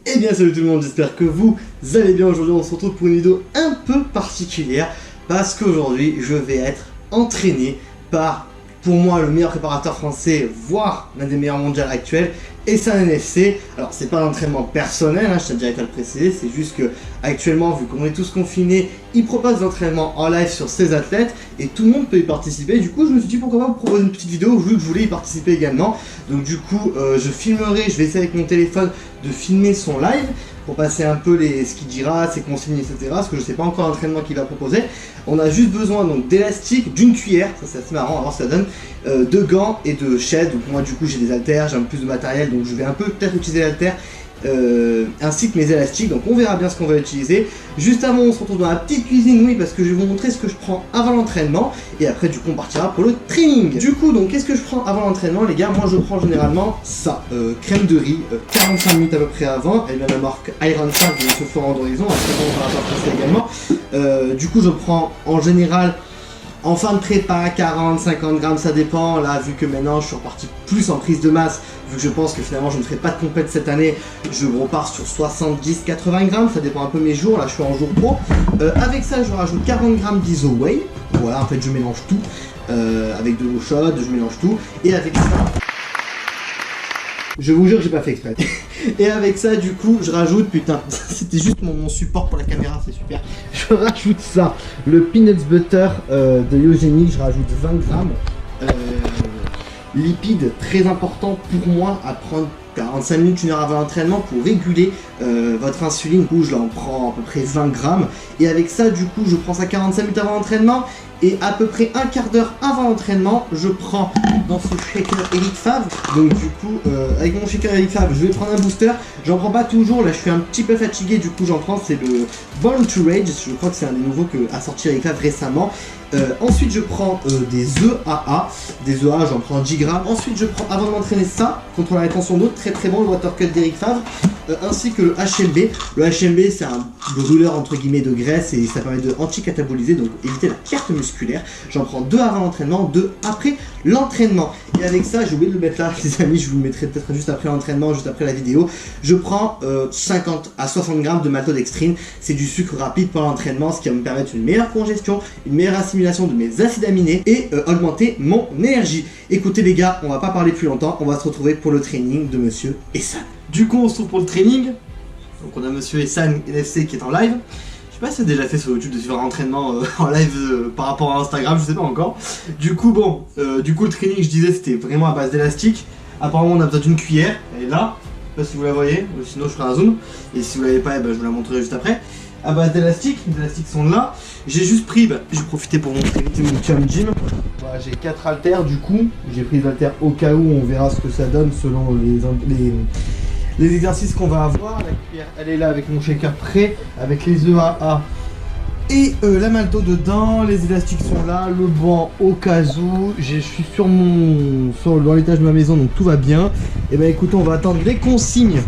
Eh bien salut tout le monde, j'espère que vous allez bien. Aujourd'hui on se retrouve pour une vidéo un peu particulière parce qu'aujourd'hui je vais être entraîné par, pour moi, le meilleur préparateur français, voire l'un des meilleurs mondiaux actuels, Ehsan NFC. Alors c'est pas un entraînement personnel, je tiens direct à le préciser, c'est juste que actuellement, vu qu'on est tous confinés, il propose des entraînements en live sur ses athlètes et tout le monde peut y participer. Du coup je me suis dit pourquoi pas vous proposer une petite vidéo vu que je voulais y participer également. Donc du coup je filmerai, je vais essayer avec mon téléphone de filmer son live pour passer un peu ce qu'il dira, ses consignes, etc. Parce que je sais pas encore l'entraînement qu'il va proposer. On a juste besoin donc d'élastique, d'une cuillère, ça c'est assez marrant, on va voir ce que ça donne, de gants et de chaînes. Donc moi du coup j'ai des haltères, j'ai un peu plus de matériel, donc je vais un peu peut-être utiliser l'haltère ainsi que mes élastiques, donc on verra bien ce qu'on va utiliser. Juste avant on se retrouve dans la petite cuisine, oui, parce que je vais vous montrer ce que je prends avant l'entraînement et après du coup on partira pour le training. Du coup donc qu'est-ce que je prends avant l'entraînement les gars? Moi je prends généralement ça, crème de riz, 45 minutes à peu près avant, elle vient de la marque Iron 5 de ce Florent d'Horizon, après on va la passer également. Du coup je prends en général en fin de prépa, 40-50 grammes, ça dépend. Là, vu que maintenant je suis reparti plus en prise de masse, vu que je pense que finalement je ne ferai pas de compète cette année, je repars sur 70-80 grammes, ça dépend un peu mes jours. Là, je suis en jour pro. Avec ça, je rajoute 40 grammes d'Iso Whey. Voilà, en fait, je mélange tout. Avec de l'eau chaude, je mélange tout. Et avec ça, je vous jure que j'ai pas fait exprès. Et avec ça, du coup, je rajoute, putain, c'était juste mon support pour la caméra, c'est super. Je rajoute ça, le peanuts butter de Yogeni, je rajoute 20 grammes. Lipides, très important pour moi à prendre 45 minutes, 1 heure avant l'entraînement pour réguler votre insuline. Du coup, je l'en prends à peu près 20 grammes. Et avec ça, du coup, je prends ça 45 minutes avant l'entraînement. Et à peu près un quart d'heure avant l'entraînement, je prends dans ce shaker Elite Fav. Donc du coup, avec mon shaker Elite Fav, je vais prendre un booster. J'en prends pas toujours, là je suis un petit peu fatigué, du coup j'en prends, c'est le Born to Rage. Je crois que c'est un des nouveaux qu'a sorti Elite Fav récemment. Ensuite je prends des EAA. Des EAA, j'en prends 10 grammes. Ensuite je prends, avant de m'entraîner, ça, contre la rétention d'eau, très très bon, le Water Cut d'Eric Favre. Ainsi que le HMB. Le HMB c'est un brûleur entre guillemets de graisse et ça permet de anti-cataboliser, donc éviter la perte musculaire. J'en prends 2 avant l'entraînement, 2 après l'entraînement. Et avec ça, j'ai oublié de le mettre là les amis, je vous le mettrai peut-être juste après l'entraînement, juste après la vidéo. Je prends 50 à 60 grammes de maltodextrine. C'est du sucre rapide pour l'entraînement, ce qui va me permettre une meilleure congestion, une meilleure assimilation de mes acides aminés et augmenter mon énergie. Écoutez les gars, on va pas parler plus longtemps, on va se retrouver pour le training de monsieur Ehsan. Du coup on se retrouve pour le training. Donc on a monsieur Ehsan NFC qui est en live. Je sais pas si c'est déjà fait sur YouTube de suivre un entraînement en live par rapport à Instagram, je sais pas encore. Du coup bon, le training je disais c'était vraiment à base d'élastique. Apparemment on a besoin d'une cuillère, elle est là. Je sais pas si vous la voyez, ou sinon je ferai un zoom. Et si vous l'avez pas, je vous la montrerai juste après. À base d'élastiques, les élastiques sont là. J'ai juste pris, j'ai profité pour montrer mon Chum Gym. Voilà, j'ai 4 haltères du coup. J'ai pris les haltères au cas où, on verra ce que ça donne selon les exercices qu'on va avoir. La cuillère elle est là avec mon shaker prêt, avec les EAA et la malto dedans. Les élastiques sont là, le banc au cas où. Je suis dans l'étage de ma maison donc tout va bien. Et écoutez, on va attendre les consignes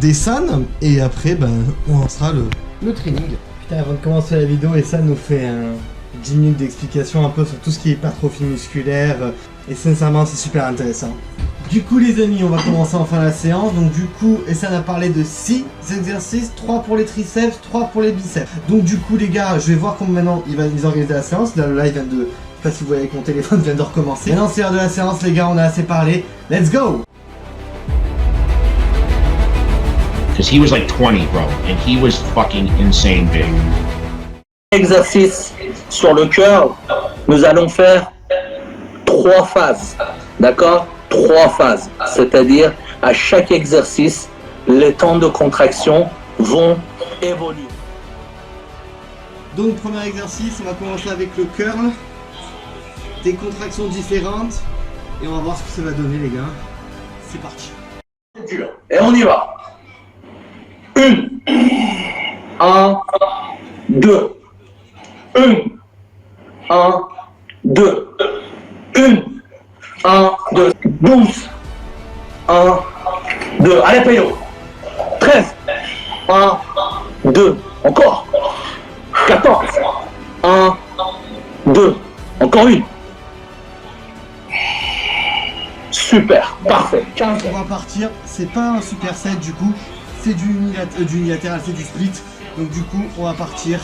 d'Ehsan et après on lancera le training. Putain, avant de commencer la vidéo, Ehsan nous fait 10 minutes d'explication un peu sur tout ce qui est hypertrophie musculaire et sincèrement c'est super intéressant. Du coup les amis, on va commencer enfin la séance. Donc du coup, Ehsan a parlé de 6 exercices, 3 pour les triceps, 3 pour les biceps. Donc du coup les gars, je vais voir comment maintenant il va nous organiser la séance. Là le live vient de, je sais pas si vous voyez avec mon téléphone, vient de recommencer. Maintenant c'est l'heure de la séance les gars, on a assez parlé. Let's go! Because he was like 20, bro, and he was fucking insane big. Exercice sur le cœur, nous allons faire 3 phases, d'accord? 3 phases, c'est-à-dire à chaque exercice, les temps de contraction vont évoluer. Donc premier exercice, on va commencer avec le curl, des contractions différentes et on va voir ce que ça va donner les gars. C'est parti. Et on y va. 1, 2, 1, 2, 12, 1, 2, allez Payo, 13, 1, 2, encore, 14, 1, 2, encore une. Super, parfait. 15. On va partir, c'est pas un super set du coup, c'est du unilatéral, c'est du split. Donc du coup, on va partir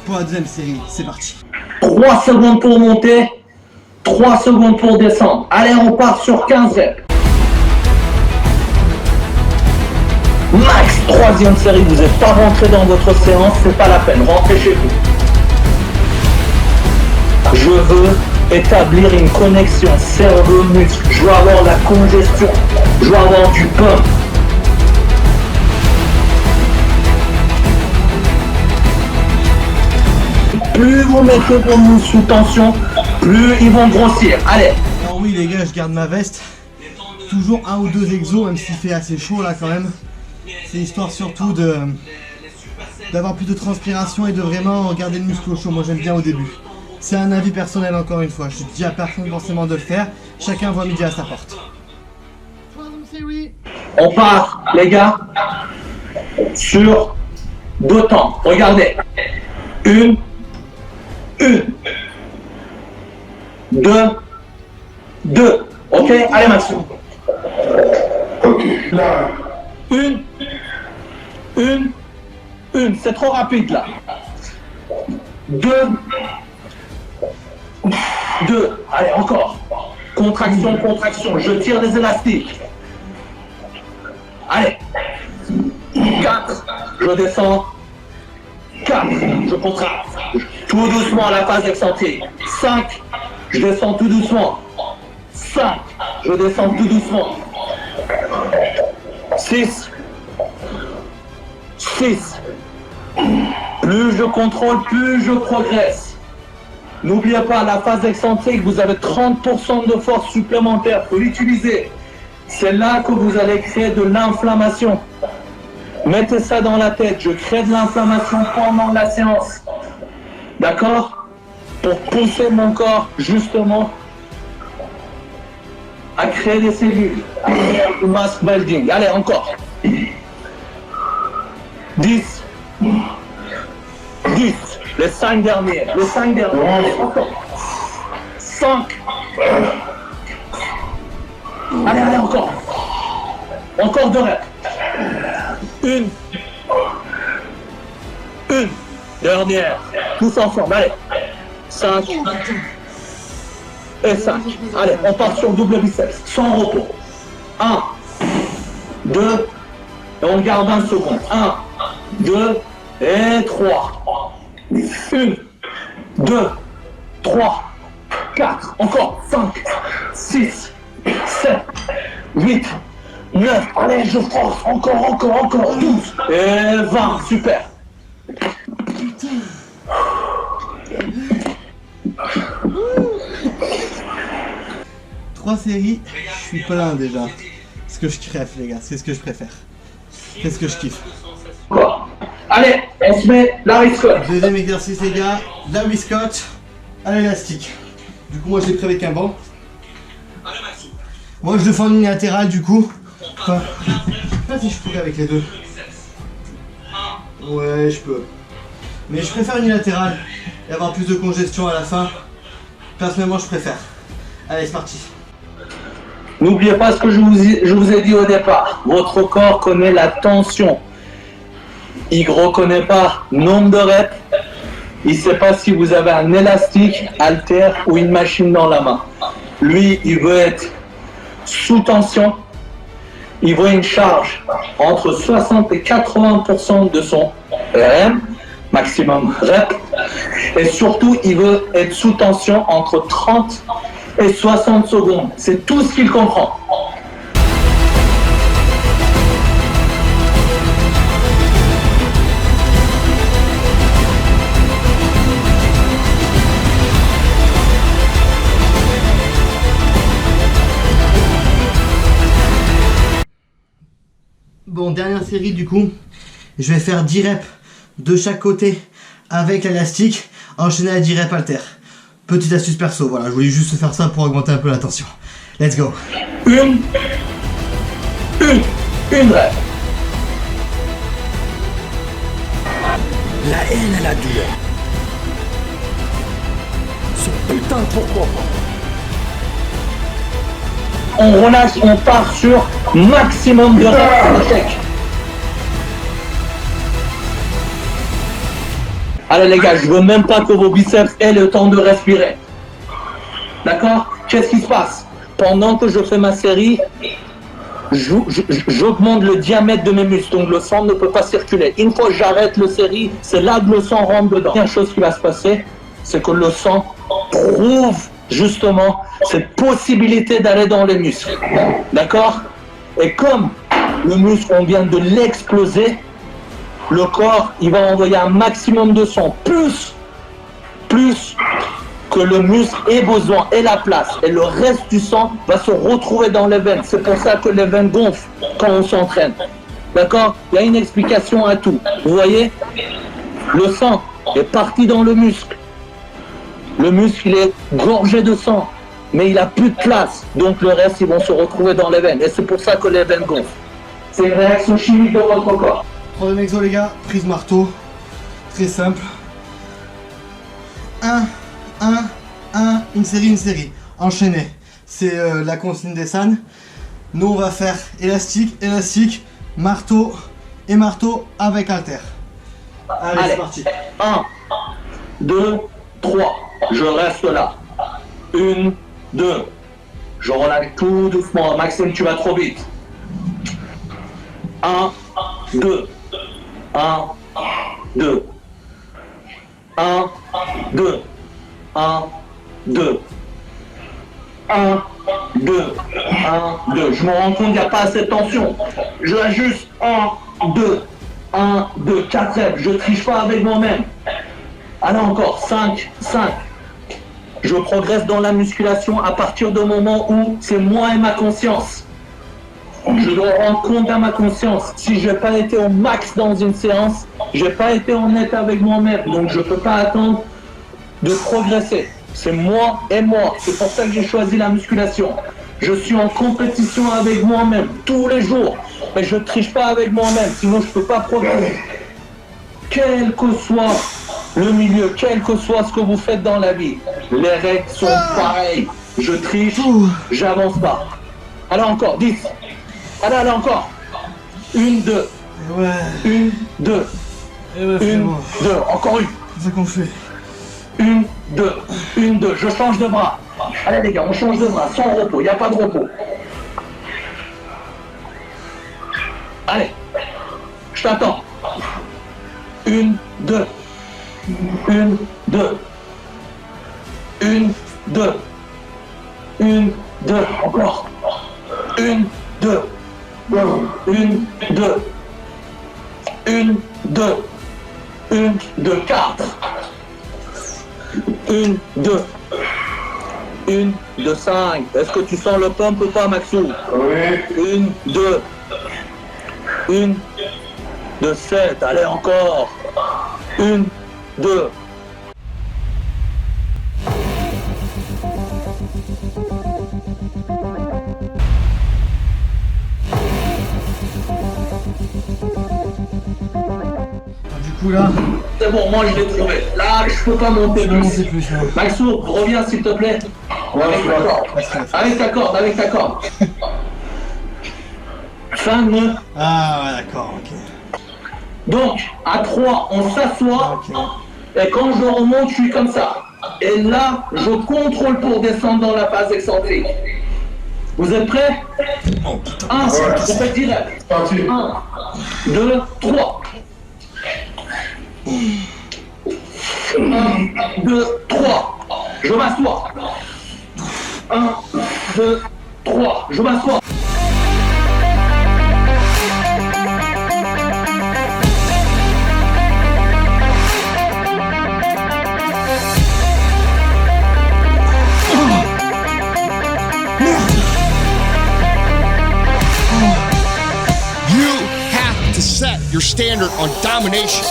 pour la deuxième série. C'est parti. 3 secondes pour monter, 3 secondes pour descendre. Allez, on part sur 15 reps. Max, troisième série, vous n'êtes pas rentré dans votre séance, c'est pas la peine, rentrez chez vous. Je veux établir une connexion cerveau-muscle, je veux avoir la congestion, je veux avoir du pump. Plus vous mettez vos muscles sous tension, plus ils vont grossir. Allez. Alors oui les gars, je garde ma veste. Toujours 1 ou 2 exos, même s'il fait assez chaud là quand même. C'est histoire surtout d'avoir plus de transpiration et de vraiment garder le muscle au chaud. Moi j'aime bien au début. C'est un avis personnel encore une fois. Je dis à personne forcément de le faire. Chacun voit midi à sa porte. On part, les gars, sur 2 temps. Regardez. 1, 2, 2. Ok, allez Maxime. Une. C'est trop rapide là. 2. Allez, encore. Contraction. Je tire les élastiques. Allez. 4. Je descends. 4. Je contracte. Tout doucement à la phase excentrique. 5. Je descends tout doucement. 5. Je descends tout doucement. 6. Plus je contrôle, plus je progresse. N'oubliez pas, la phase excentrique, vous avez 30% de force supplémentaire. Il faut l'utiliser. C'est là que vous allez créer de l'inflammation. Mettez ça dans la tête. Je crée de l'inflammation pendant la séance. D'accord? Pour pousser mon corps, justement, à créer des cellules, à créer du mass building. Allez, encore. 10. Les 5 derniers. Encore. 5. Allez, encore. Encore 2 reps. 1. Dernière. Tous ensemble, allez. 5. Et 5. Allez, on part sur double biceps, sans repos. 1, 2, et on garde 1 seconde. 1, 2, et 3. 1, 2, 3, 4, encore 5, 6, 7, 8, 9. Allez, je force, encore, 12 et 20, super. Trois séries, je suis plein déjà. C'est ce que je crève les gars, c'est ce que je préfère. C'est ce que je kiffe. Allez, on se met Larry Scott. Deuxième exercice les gars, Larry Scott à l'élastique. Du coup moi je l'ai pris avec un banc. Moi je le fais en unilatéral du coup. Enfin, je sais pas si je pourrais avec les deux. Ouais je peux. Mais je préfère unilatéral et avoir plus de congestion à la fin. Personnellement je préfère. Allez c'est parti. N'oubliez pas ce que je vous ai dit au départ. Votre corps connaît la tension. Il ne reconnaît pas nombre de reps. Il ne sait pas si vous avez un élastique, haltère ou une machine dans la main. Lui, il veut être sous tension. Il veut une charge entre 60 et 80% de son RM, maximum rep. Et surtout, il veut être sous tension entre 30 et 60 secondes. C'est tout ce qu'il comprend. Bon, dernière série du coup, je vais faire 10 reps de chaque côté avec l'élastique, enchaîné à 10 reps haltère. Petite astuce perso, voilà, je voulais juste faire ça pour augmenter un peu la tension. Let's go. Une rep. La haine et la douleur. Ce putain de pourquoi pas. On relâche, on part sur maximum de reps. Allez les gars, je veux même pas que vos biceps aient le temps de respirer. D'accord? Qu'est-ce qui se passe? Pendant que je fais ma série, j'augmente le diamètre de mes muscles, donc le sang ne peut pas circuler. Une fois que j'arrête le série, c'est là que le sang rentre dedans. La première chose qui va se passer, c'est que le sang prouve justement cette possibilité d'aller dans les muscles. D'accord? Et comme le muscle, on vient de l'exploser, le corps, il va envoyer un maximum de sang, plus que le muscle ait besoin et la place. Et le reste du sang va se retrouver dans les veines. C'est pour ça que les veines gonflent quand on s'entraîne. D'accord? Il y a une explication à tout. Vous voyez? Le sang est parti dans le muscle. Le muscle, il est gorgé de sang, mais il n'a plus de place. Donc le reste, ils vont se retrouver dans les veines. Et c'est pour ça que les veines gonflent. C'est une réaction chimique de votre corps. Troisième exo les gars, prise marteau. Très simple. 1, une série. Enchaîné. C'est la consigne des SAN. Nous on va faire élastique, marteau et marteau avec haltère. Allez, c'est parti. 1, 2, 3. Je reste là. 1, 2. Je relâche tout doucement. Maxime, tu vas trop vite. 1, 2. 1, 2. 1, 2. 1, 2. 1, 2. 1, 2. Je me rends compte qu'il n'y a pas assez de tension. Je ajuste. 1, 2. 1, 2. 4 reps. Je triche pas avec moi-même. Allez encore. 5. Je progresse dans la musculation à partir du moment où c'est moi et ma conscience. Je dois rendre compte à ma conscience. Si je n'ai pas été au max dans une séance, je n'ai pas été honnête avec moi-même. Donc je ne peux pas attendre de progresser. C'est moi et moi. C'est pour ça que j'ai choisi la musculation. Je suis en compétition avec moi-même tous les jours. Mais je ne triche pas avec moi-même, sinon je ne peux pas progresser. Quel que soit le milieu, quel que soit ce que vous faites dans la vie, les règles sont pareilles. Je triche, j'avance pas. Allez encore, 10. Allez encore. 1, 2. Ouais. 1, 2. 1, 2. Encore une. C'est ça qu'on fait. 1, 2. 1, 2. Je change de bras. Allez les gars, on change de bras, sans repos, il n'y a pas de repos. Allez. Je t'attends. 1, 2. 1, 2. 1, 2. 1, 2. Encore. 1, 2. 1, 2. 1, 2. 1, 2, 4. 1, 2. 1, 2, 5. Est-ce que tu sens le pump ou pas, Maxou? Oui. 1, 2. 1, 2, 7. Allez, encore. 1, 2. Du coup là, C'est bon, moi je l'ai trouvé. Là, je peux pas monter je peux monter plus. Hein. Maxou, reviens s'il te plaît. Avec ta corde, avec ta corde. Fin de nœud. Ah ouais, d'accord, ok. Donc, à 3, on s'assoit. Ok. Et quand je remonte, je suis comme ça. Et là, je contrôle pour descendre dans la phase excentrique. Vous êtes prêts? 1, on fait direct. 1, 2, 3. 1, 2, 3. Je m'assois. 1, 2, 3. Je m'assois. You have to set your standard on domination.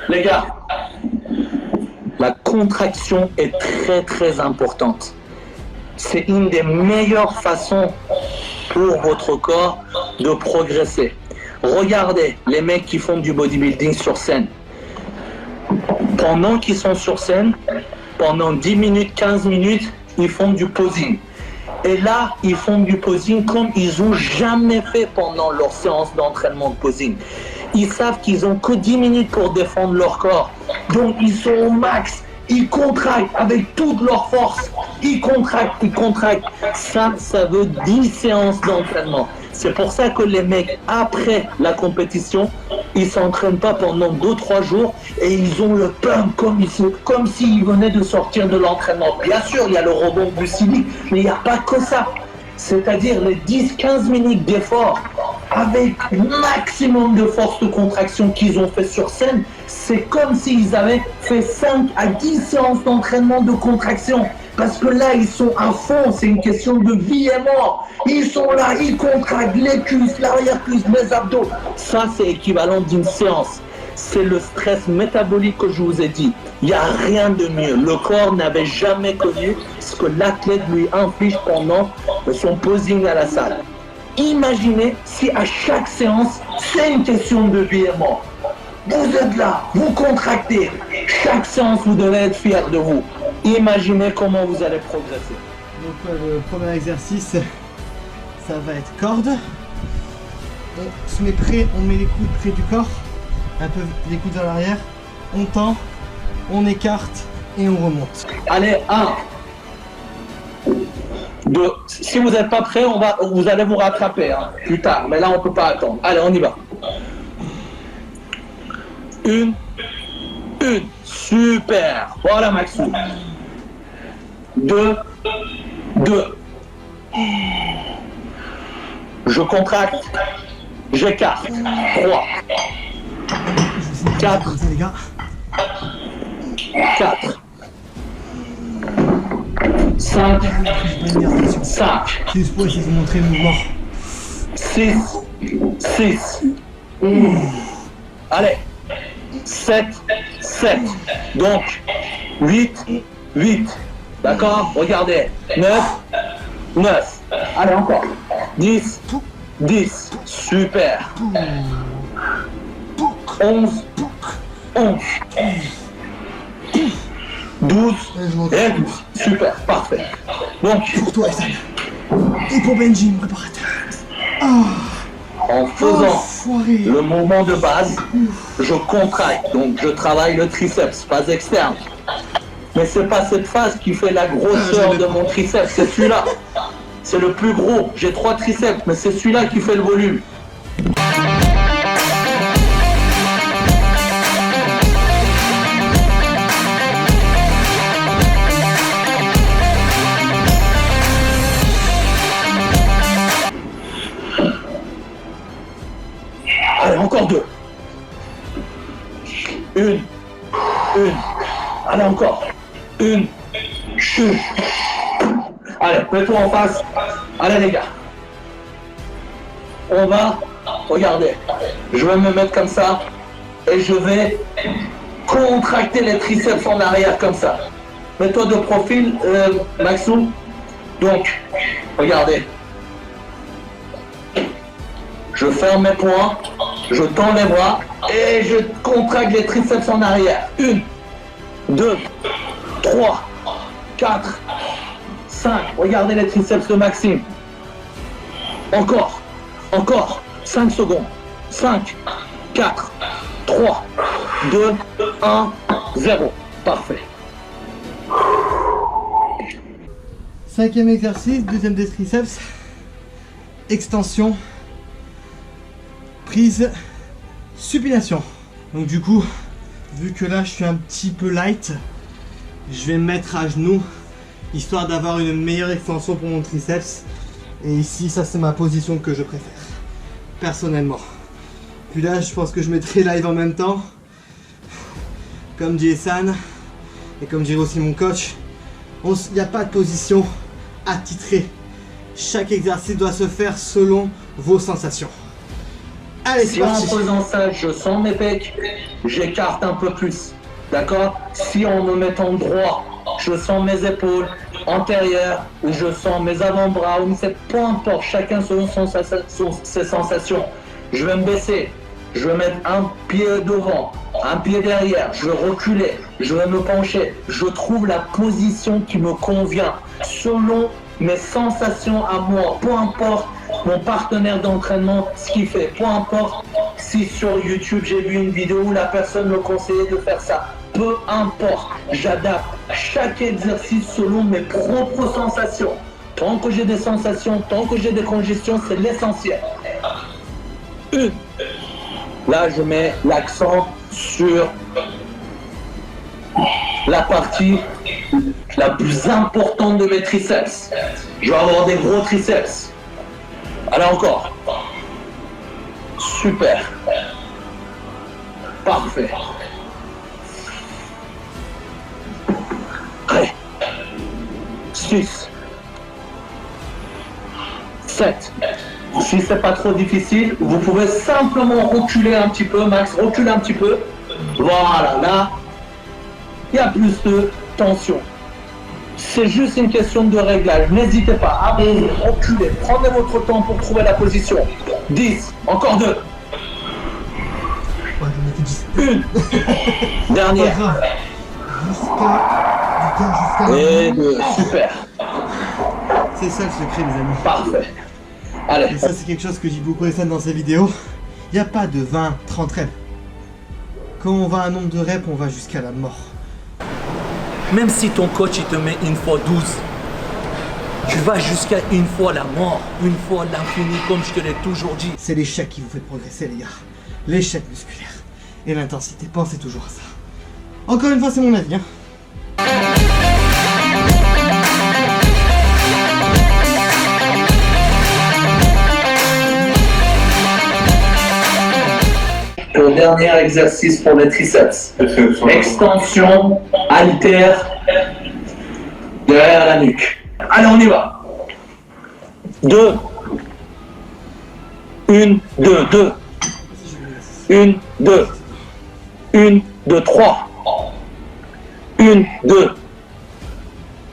Les gars, la contraction est très très importante. C'est une des meilleures façons pour votre corps de progresser. Regardez les mecs qui font du bodybuilding sur scène. Pendant qu'ils sont sur scène, pendant 10 minutes, 15 minutes, ils font du posing. Et là, ils font du posing comme ils n'ont jamais fait pendant leur séance d'entraînement de posing. Ils savent qu'ils ont que 10 minutes pour défendre leur corps. Donc, ils sont au max. Ils contractent avec toute leur force. Ils contractent. Ça veut 10 séances d'entraînement. C'est pour ça que les mecs, après la compétition, ils s'entraînent pas pendant 2-3 jours et ils ont le pump comme s'ils venaient de sortir de l'entraînement. Bien sûr, il y a le rebond glucidique, mais il n'y a pas que ça. C'est-à-dire les 10-15 minutes d'effort avec maximum de force de contraction qu'ils ont fait sur scène, c'est comme s'ils avaient fait 5 à 10 séances d'entraînement de contraction. Parce que là, ils sont à fond, c'est une question de vie et mort. Ils sont là, ils contractent les cuisses, l'arrière-cuisse, les abdos. Ça, c'est équivalent d'une séance. C'est le stress métabolique que je vous ai dit. Il n'y a rien de mieux. Le corps n'avait jamais connu ce que l'athlète lui inflige pendant son posing à la salle. Imaginez si à chaque séance, c'est une question de vie et mort. Vous êtes là, vous contractez. Chaque séance, vous devez être fier de vous. Imaginez comment vous allez progresser. Donc le premier exercice, ça va être corde. On se met près, on met les coudes près du corps, un peu les coudes vers l'arrière, on tend, on écarte et on remonte. Allez, 1, 2. Si vous n'êtes pas prêt, vous allez vous rattraper plus tard. Mais là, on ne peut pas attendre. Allez, on y va. 1. Super. Voilà, Maxou. 2. Je contracte. J'écarte. 3. 4. 4. 5. 5. Juste pour essayer de vous montrer le mouvement. 6. Allez. 7. Donc, 8. D'accord? Regardez. 9. Allez, encore. 10. Super. 11. 12. Et 12. Super, parfait. Donc, Pour toi, Ethan. Et pour Benji, mon préparateur. en faisant Enfoiré. le mouvement de base, je contracte, donc je travaille le triceps, phase externe. Mais c'est pas cette phase qui fait la grosseur de mon triceps, c'est celui-là. C'est le plus gros. J'ai 3 triceps, mais c'est celui-là qui fait le volume. Allez, encore 2. 1. Allez, encore. 1. Allez, mets-toi en face. Allez, les gars. On va, regardez, je vais me mettre comme ça et je vais contracter les triceps en arrière comme ça. Mets-toi de profil, Maxou. Donc, regardez. Je ferme mes poings, je tends les bras et je contracte les triceps en arrière. 1, 2, 3, 4, 5. Regardez les triceps de Maxime. Encore. 5 secondes. 5, 4, 3, 2, 1, 0. Parfait. 5e exercice, deuxième des triceps. Extension. Prise. Supination. Donc du coup, vu que là je suis un petit peu light, je vais me mettre à genoux, histoire d'avoir une meilleure extension pour mon triceps. Et ici, ça c'est ma position que je préfère, personnellement. Puis là, je pense que je mettrai live en même temps. Comme dit Essan, et comme dirait aussi mon coach, il n'y a pas de position attitrée. Chaque exercice doit se faire selon vos sensations. Allez, c'est Si en parti. faisant ça, je sens mes pecs, j'écarte un peu plus. D'accord? Si en me mettant droit, je sens mes épaules antérieures, ou je sens mes avant-bras, ou peu importe, chacun selon ses sensations. Je vais me baisser, je vais mettre un pied devant, un pied derrière, je vais reculer, je vais me pencher. Je trouve la position qui me convient selon mes sensations à moi, peu importe mon partenaire d'entraînement, ce qu'il fait, peu importe si sur YouTube j'ai vu une vidéo où la personne me conseillait de faire ça, peu importe, j'adapte chaque exercice selon mes propres sensations. Tant que j'ai des sensations, tant que j'ai des congestions, c'est l'essentiel. Là, je mets l'accent sur la partie la plus importante de mes triceps. Je vais avoir des gros triceps. Allez, encore. Super. Parfait. Allez. 6. 7. Si c'est pas trop difficile, vous pouvez simplement reculer un petit peu, Max, reculer un petit peu. Voilà, là, il y a plus de tension. C'est juste une question de réglage. N'hésitez pas à bouger, reculer, prenez votre temps pour trouver la position. 10, encore 2. Ouais, j'en ai fait 10. Une. Dernière. Jusqu'à Et 2, super. C'est ça le secret, les amis. Parfait. Allez. Et ça, c'est quelque chose que dit beaucoup Essane dans ses vidéos. Il n'y a pas de 20, 30 reps. Quand on va à un nombre de reps, on va jusqu'à la mort. Même si ton coach il te met une fois 12, tu vas jusqu'à une fois la mort, une fois l'infini, comme je te l'ai toujours dit. C'est l'échec qui vous fait progresser, les gars. L'échec musculaire. Et l'intensité, pensez toujours à ça. Encore une fois, c'est mon avis, hein. Le dernier exercice pour les triceps. Extension, haltère, derrière la nuque. Allez, on y va. 2. 1, 2, 2. 1, 2. 1, 2, 3. 1, 2.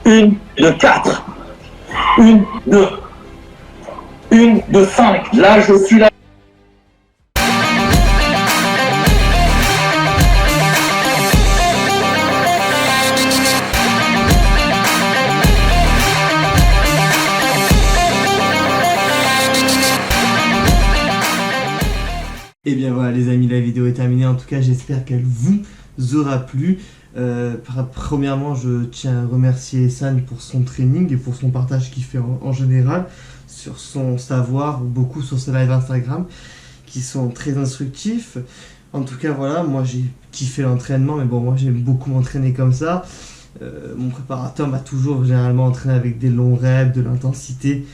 1, 2, 4. 1, 2. 1, 2, 5. Là, je suis là. Et bien voilà les amis, la vidéo est terminée. En tout cas, j'espère qu'elle vous aura plu. Premièrement, je tiens à remercier Essane pour son training et pour son partage qu'il fait en général sur son savoir, beaucoup sur ses lives Instagram qui sont très instructifs. En tout cas, voilà, moi j'ai kiffé l'entraînement, mais bon, moi j'aime beaucoup m'entraîner comme ça. Mon préparateur m'a toujours généralement entraîné avec des longs reps, de l'intensité.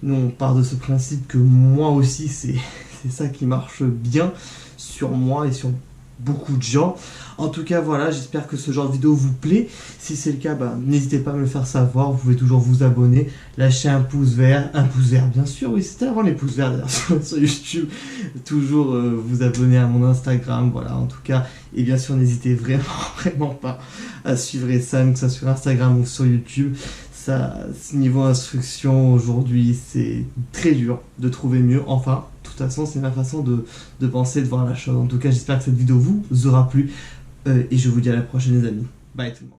Nous, on part de ce principe que moi aussi, c'est ça qui marche bien sur moi et sur beaucoup de gens. En tout cas, voilà, j'espère que ce genre de vidéo vous plaît. Si c'est le cas, n'hésitez pas à me le faire savoir. Vous pouvez toujours vous abonner, lâcher un pouce vert bien sûr, oui, c'était avant les pouces verts d'ailleurs sur YouTube. Toujours vous abonner à mon Instagram, voilà, en tout cas. Et bien sûr, n'hésitez vraiment pas à suivre Essane, que ce soit sur Instagram ou sur YouTube. Ça, niveau instruction, aujourd'hui, c'est très dur de trouver mieux. Enfin, de toute façon, c'est ma façon de penser, de voir la chose. En tout cas, j'espère que cette vidéo vous aura plu. Et je vous dis à la prochaine, les amis. Bye tout le monde.